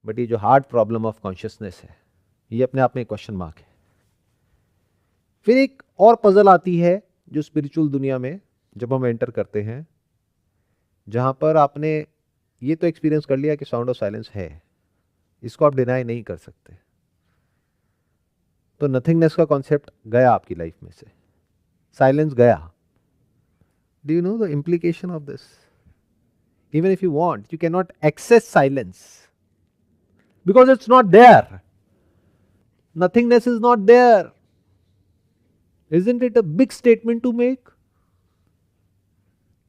But ये जो hard problem of consciousness है, ये अपने आप में एक क्वेश्चन मार्क है। फिर एक और पजल आती है जो स्पिरिचुअल दुनिया में जब हम एंटर करते हैं, जहां पर आपने ये तो एक्सपीरियंस कर लिया कि साउंड ऑफ साइलेंस है, इसको आप डिनाई नहीं कर सकते, तो नथिंगनेस का कॉन्सेप्ट गया आपकी लाइफ में से, साइलेंस गया। Do you know the implication of this? Even if you want, you cannot access silence because it's not there. Nothingness is not there. Isn't it a big statement to make?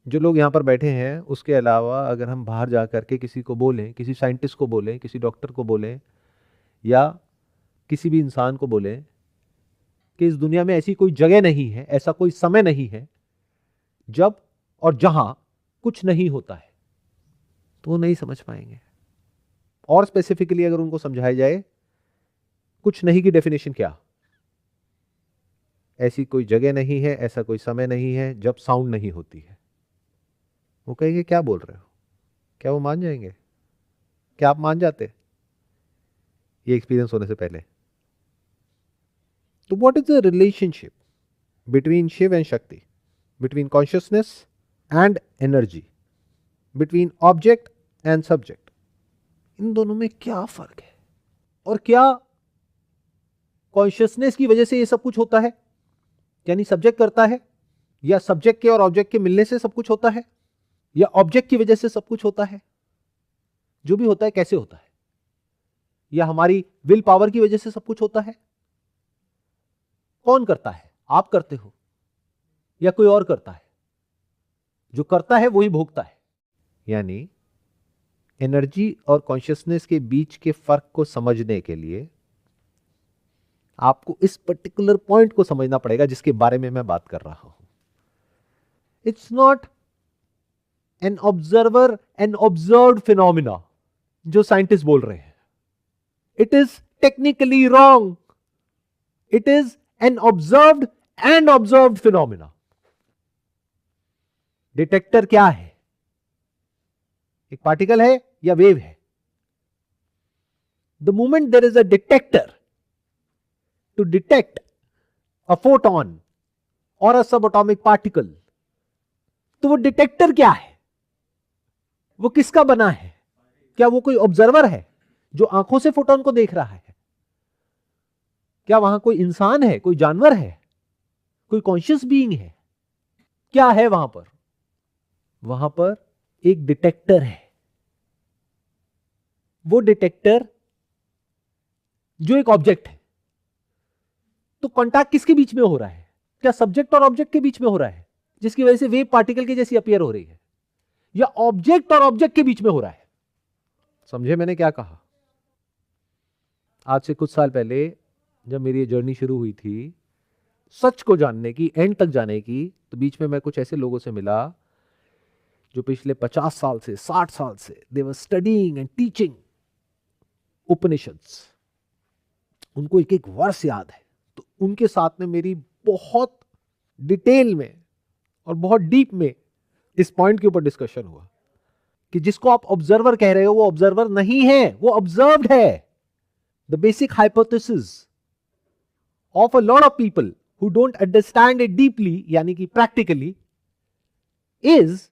जो लोग यहां पर बैठे हैं उसके अलावा अगर हम बाहर जा करके किसी को बोलें, किसी साइंटिस्ट को बोलें, किसी डॉक्टर को बोलें, या किसी भी इंसान को बोलें कि इस दुनिया में ऐसी कोई जगह नहीं है, ऐसा कोई समय नहीं है जब और जहां कुछ नहीं होता है, तो वो नहीं समझ पाएंगे। और स्पेसिफिकली अगर उनको समझाया जाए कुछ नहीं की डेफिनेशन क्या, ऐसी कोई जगह नहीं है, ऐसा कोई समय नहीं है जब साउंड नहीं होती है, वो कहेंगे क्या बोल रहे हो? क्या वो मान जाएंगे? क्या आप मान जाते ये एक्सपीरियंस होने से पहले? तो what is the relationship between Shiva and Shakti, between consciousness and energy, between object and subject? इन दोनों में क्या फर्क है? और क्या कॉन्शियसनेस की वजह से ये सब कुछ होता है, यानी सब्जेक्ट करता है, या सब्जेक्ट के और ऑब्जेक्ट के मिलने से सब कुछ होता है, या ऑब्जेक्ट की वजह से सब कुछ होता है? जो भी होता है कैसे होता है? या हमारी विल पावर की वजह से सब कुछ होता है? कौन करता है? आप करते हो या कोई और करता है? जो करता है वही भोगता है। यानी एनर्जी और कॉन्शियसनेस के बीच के फर्क को समझने के लिए आपको इस पर्टिकुलर पॉइंट को समझना पड़ेगा जिसके बारे में मैं बात कर रहा हूं। It's not an observer and observed phenomena जो साइंटिस्ट बोल रहे हैं। It is technically wrong. It is an observed and observed phenomena. Detector क्या है? एक पार्टिकल है या वेव है? The moment there is a detector to detect a photon और अ सब एटॉमिक पार्टिकल, तो वो डिटेक्टर क्या है? वो किसका बना है? क्या वो कोई ऑब्जर्वर है जो आंखों से फोटोन को देख रहा है? क्या वहां कोई इंसान है, कोई जानवर है, कोई कॉन्शियस बीइंग है? क्या है वहां पर? वहां पर एक डिटेक्टर है। वो डिटेक्टर जो एक ऑब्जेक्ट है। तो कांटेक्ट किसके बीच में हो रहा है? क्या सब्जेक्ट और ऑब्जेक्ट के बीच में हो रहा है, जिसकी वजह से वेव पार्टिकल की जैसी अपीयर हो रही है, या ऑब्जेक्ट और ऑब्जेक्ट के बीच में हो रहा है? समझे मैंने क्या कहा? आज से कुछ साल पहले जब मेरी ये जर्नी शुरू हुई थी सच को जानने की, एंड तक जाने की, तो बीच में मैं कुछ ऐसे लोगों से मिला जो पिछले 50 साल से, 60 साल से दे वर स्टडीइंग एंड टीचिंग उपनिषद्स। उनको एक एक वर्ष याद है। तो उनके साथ में मेरी बहुत डिटेल में और बहुत डीप में इस पॉइंट के ऊपर डिस्कशन हुआ कि जिसको आप ऑब्जर्वर कह रहे हो वो ऑब्जर्वर नहीं है, वो ऑब्जर्व्ड है। The basic hypothesis of a lot of people who don't understand it deeply, यानी कि practically, is